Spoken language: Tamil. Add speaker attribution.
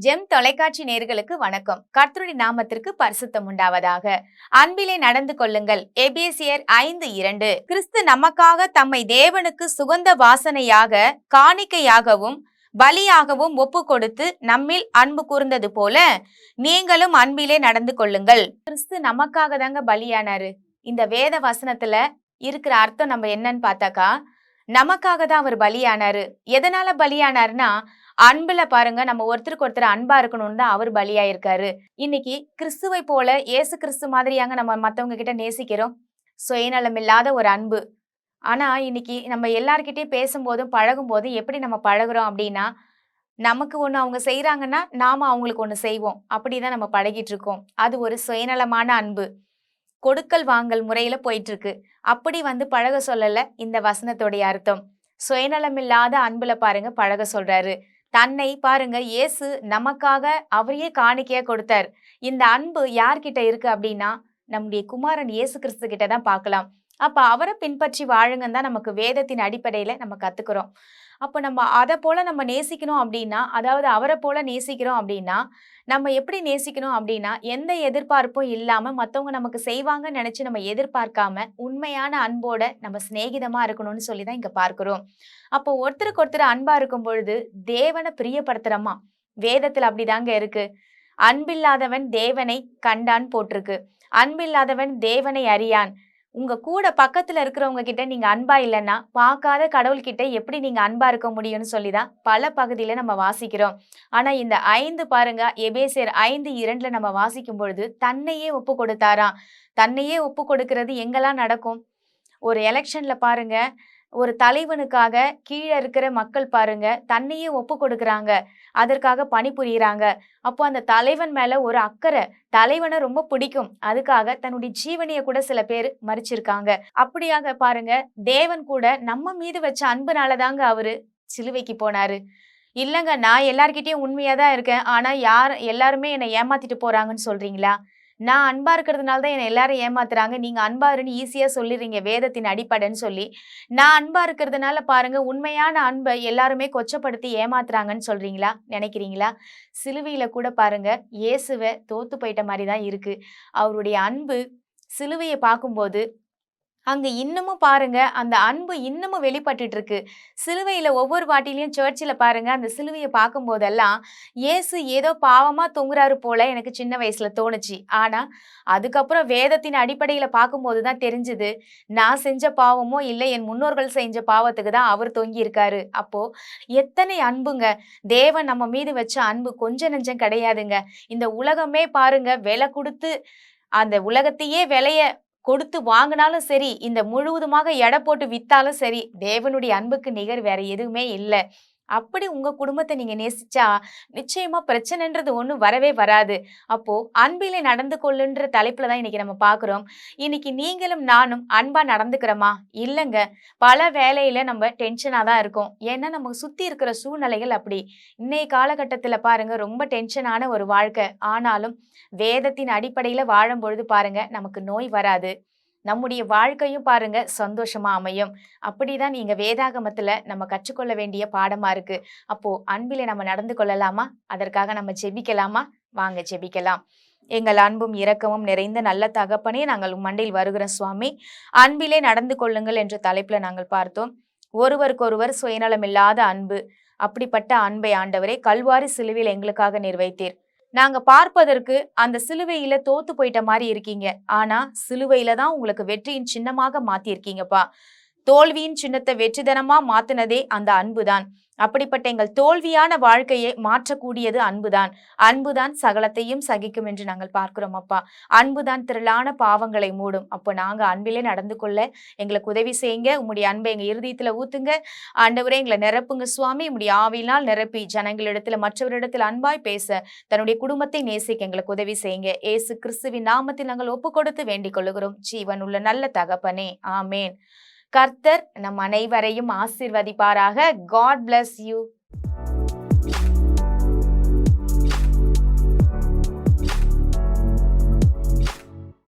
Speaker 1: ஜெம் தொலைக்காட்சி நேயர்களுக்கு வணக்கம். கர்த்தருடைய நாமத்திற்கு பரிசுத்தம் உண்டாவதாக. அன்பிலே நடந்து கொள்ளுங்கள். எபேசியர் 5:2. கிறிஸ்து நமக்காக தம்மை தேவனுக்கு சுகந்த வாசனையாக காணிக்கையாகவும் பலியாகவும் ஒப்பு கொடுத்து நம்மில் அன்பு கூர்ந்தது போல நீங்களும் அன்பிலே நடந்து கொள்ளுங்கள். கிறிஸ்து நமக்காக தாங்க பலியானாரு. இந்த வேத வசனத்துல இருக்கிற அர்த்தம் நம்ம என்னன்னு பார்த்தாக்கா, நமக்காக தான் அவர் பலியானாரு. எதனால பலியானாருன்னா, அன்புல பாருங்க, நம்ம ஒருத்தருக்கு ஒருத்தர் அன்பா இருக்கணும்னு தான் அவர் பலியாயிருக்காரு. இன்னைக்கு கிறிஸ்துவை போல இயேசு கிறிஸ்து மாதிரியாங்க நம்ம மத்தவங்க கிட்ட நேசிக்கிறோம். சுயநலம் இல்லாத ஒரு அன்பு. ஆனா இன்னைக்கு நம்ம எல்லார்கிட்டயும் பேசும்போதும் பழகும் போதும் எப்படி நம்ம பழகுறோம் அப்படின்னா, நமக்கு ஒண்ணு அவங்க செய்யறாங்கன்னா நாம அவங்களுக்கு ஒண்ணு செய்வோம். அப்படிதான் நம்ம பழகிட்டு இருக்கோம். அது ஒரு சுயநலமான அன்பு. கொடுக்கல் வாங்கல் முறையில போயிட்டு இருக்கு. அப்படி பழக சொல்லல இந்த வசனத்தோடைய அர்த்தம். சுயநலமில்லாத அன்புல பாருங்க பழக சொல்றாரு. தன்னை பாருங்க, இயேசு நமக்காக அவரையே காணிக்கையா கொடுத்தார். இந்த அன்பு யார்கிட்ட இருக்கு அப்படின்னா, நம்முடைய குமாரன் இயேசு கிறிஸ்து கிட்ட தான் பார்க்கலாம். அப்ப அவரை பின்பற்றி வாழுங்கன்னு தான் நமக்கு வேதத்தின் அடிப்படையில நம்ம கத்துக்கிறோம். அப்ப நம்ம அதை போல நம்ம நேசிக்கணும் அப்படின்னா, அதாவது அவரை போல நேசிக்கிறோம் அப்படின்னா, நம்ம எப்படி நேசிக்கணும் அப்படின்னா, எந்த எதிர்பார்ப்பும் இல்லாம மத்தவங்க நமக்கு செய்வாங்கன்னு நினைச்சு நம்ம எதிர்பார்க்காம உண்மையான அன்போட நம்ம சிநேகிதமா இருக்கணும்னு சொல்லிதான் இங்க பார்க்கிறோம். அப்போ ஒருத்தருக்கு ஒருத்தர் அன்பா இருக்கும் பொழுது தேவனை பிரியப்படுத்துறோமா? வேதத்துல அப்படிதாங்க இருக்கு. அன்பில்லாதவன் தேவனை கண்டான் போட்டிருக்கு. அன்பில்லாதவன் தேவனை அறியான். உங்க கூட பக்கத்துல இருக்கிறவங்க கிட்ட நீங்க அன்பா இல்லைன்னா, பார்க்காத கடவுள்கிட்ட எப்படி நீங்க அன்பா இருக்க முடியும்னு சொல்லிதான் பல பகுதியில நம்ம வாசிக்கிறோம். ஆனா இந்த 5 பாருங்க, எபேசியர் 5:2 நம்ம வாசிக்கும் பொழுது தன்னையே ஒப்பு கொடுத்தாராம். தன்னையே ஒப்பு கொடுக்கிறது எங்கெல்லாம் நடக்கும்? ஒரு எலெக்ஷன்ல பாருங்க, ஒரு தலைவனுக்காக கீழே இருக்கிற மக்கள் பாருங்க தன்னையே ஒப்பு கொடுக்குறாங்க. அதற்காக பணிபுரியுறாங்க. அப்போ அந்த தலைவன் மேல ஒரு அக்கறை, தலைவனை ரொம்ப பிடிக்கும். அதுக்காக தன்னுடைய ஜீவனைய கூட சில பேர் மறிச்சிருக்காங்க. அப்படியாக பாருங்க, தேவன் கூட நம்ம மீது வச்ச அன்புனாலதாங்க அவரு சிலுவைக்கு போனாரு. இல்லங்க, நான் எல்லார்கிட்டயும் உண்மையா தான் இருக்கேன். ஆனா எல்லாருமே என்னை ஏமாத்திட்டு போறாங்கன்னு சொல்றீங்களா? நான் அன்பா இருக்கிறதுனால தான் என்னை எல்லாரும் ஏமாத்துறாங்க. நீங்க அன்பா இருன்னு ஈஸியா சொல்லிடுறீங்க வேதத்தின் அடிப்படைன்னு சொல்லி. நான் அன்பா இருக்கிறதுனால பாருங்க, உண்மையான அன்பை எல்லாருமே கொச்சப்படுத்தி ஏமாத்துறாங்கன்னு சொல்றீங்களா? நினைக்கிறீங்களா? சிலுவையில கூட பாருங்க, இயேசுவ தோத்து போயிட்ட மாதிரி தான் இருக்கு. அவருடைய அன்பு சிலுவையை பார்க்கும்போது அங்க இன்னமும் பாருங்க, அந்த அன்பு இன்னமும் வெளிப்பட்டுட்டு இருக்கு. சிலுவையில ஒவ்வொரு வாட்டிலையும் சர்ச்சில பாருங்க, அந்த சிலுவைய பார்க்கும்போதெல்லாம் இயேசு ஏதோ பாவமா தொங்குறாரு போல எனக்கு சின்ன வயசுல தோணுச்சு. ஆனா அதுக்கப்புறம் வேதத்தின் அடிப்படையில பார்க்கும்போது தான் தெரிஞ்சது, நான் செஞ்ச பாவமோ இல்ல, என் முன்னோர்கள் செஞ்ச பாவத்துக்கு தான் அவர் தொங்கி இருக்காரு. அப்போ எத்தனை அன்புங்க! தேவன் நம்ம மீது வச்ச அன்பு கொஞ்சம் நெஞ்சம் கிடையாதுங்க. இந்த உலகமே பாருங்க விலை கொடுத்து, அந்த உலகத்தையே விலைய கொடுத்து வாங்கினாலும் சரி, இந்த முழுவதுமாக எடை போட்டு வித்தாலும் சரி, தேவனுடைய அன்புக்கு நிகர் வேற எதுவுமே இல்ல. அப்படி உங்க குடும்பத்தை நீங்க நேசிச்சா நிச்சயமா பிரச்சனைன்றது ஒண்ணும் வரவே வராது. அப்போ அன்பிலே நடந்து கொள்ளுன்ற தலைப்புல தான் இன்னைக்கு நம்ம பார்க்கிறோம். இன்னைக்கு நீங்களும் நானும் அன்பா நடந்துக்கிறோமா? இல்லங்க. பல வேலையில நம்ம டென்ஷனா தான் இருக்கோம். ஏன்னா நமக்கு சுத்தி இருக்கிற சூழ்நிலைகள் அப்படி. இன்னைய காலகட்டத்துல பாருங்க, ரொம்ப டென்ஷனான ஒரு வாழ்க்கை. ஆனாலும் வேதத்தின் அடிப்படையில வாழும் பொழுது பாருங்க, நமக்கு நோய் வராது. நம்முடைய வாழ்க்கையும் பாருங்க சந்தோஷமா அமையும். அப்படிதான் நீங்க வேதாகமத்துல நம்ம கற்றுக்கொள்ள வேண்டிய பாடமா இருக்கு. அப்போ அன்பிலே நம்ம நடந்து கொள்ளலாமா? அதற்காக நம்ம ஜெபிக்கலாமா? வாங்க ஜெபிக்கலாம். எங்கள் அன்பும் இரக்கமும் நிறைந்த நல்ல தகப்பனே, நாங்கள் மண்டையில் வருகிற சுவாமி, அன்பிலே நடந்து கொள்ளுங்கள் என்ற தலைப்புல நாங்கள் பார்த்தோம். ஒருவருக்கொருவர் சுயநலமில்லாத அன்பு. அப்படிப்பட்ட அன்பை ஆண்டவரே கல்வாரி சிலுவையில் எங்களுக்காக நிறைவேற்றீர். நாங்க பார்ப்பதற்கு அந்த சிலுவையில தோத்து போயிட்ட மாதிரி இருக்கீங்க. ஆனா சிலுவையில தான் உங்களுக்கு வெற்றியின் சின்னமாக மாத்திருக்கீங்கப்பா. தோல்வியின் சின்னத்தை வெற்றிதனமா மாத்தினதே அந்த அன்புதான். அப்படிப்பட்ட எங்கள் தோல்வியான வாழ்க்கையை மாற்றக்கூடியது அன்புதான். அன்புதான் சகலத்தையும் சகிக்கும் என்று நாங்கள் பார்க்கிறோம் அப்பா. அன்புதான் திரளான பாவங்களை மூடும். அப்போ நாங்க அன்பிலே நடந்து கொள்ள எங்களுக்கு உதவி செய்யுங்க. உம்முடைய அன்பை எங்க இருதயத்துல ஊத்துங்க. ஆண்டவரே, எங்களை நிரப்புங்க சுவாமி. உம்முடைய ஆவியினால் நிரப்பி ஜனங்களிடத்துல மற்றவரிடத்தில் அன்பாய் பேச, தன்னுடைய குடும்பத்தை நேசிக்க எங்களுக்கு உதவி செய்யுங்க. இயேசு கிறிஸ்துவின் நாமத்தில் நாங்கள் ஒப்பு கொடுத்து வேண்டிக் கொள்ளுகிறோம். ஜீவன் உள்ள நல்ல தகப்பனே, ஆமேன். கர்த்தர் நம் அனைவரையும் ஆசீர்வதிப்பாராக. God bless you.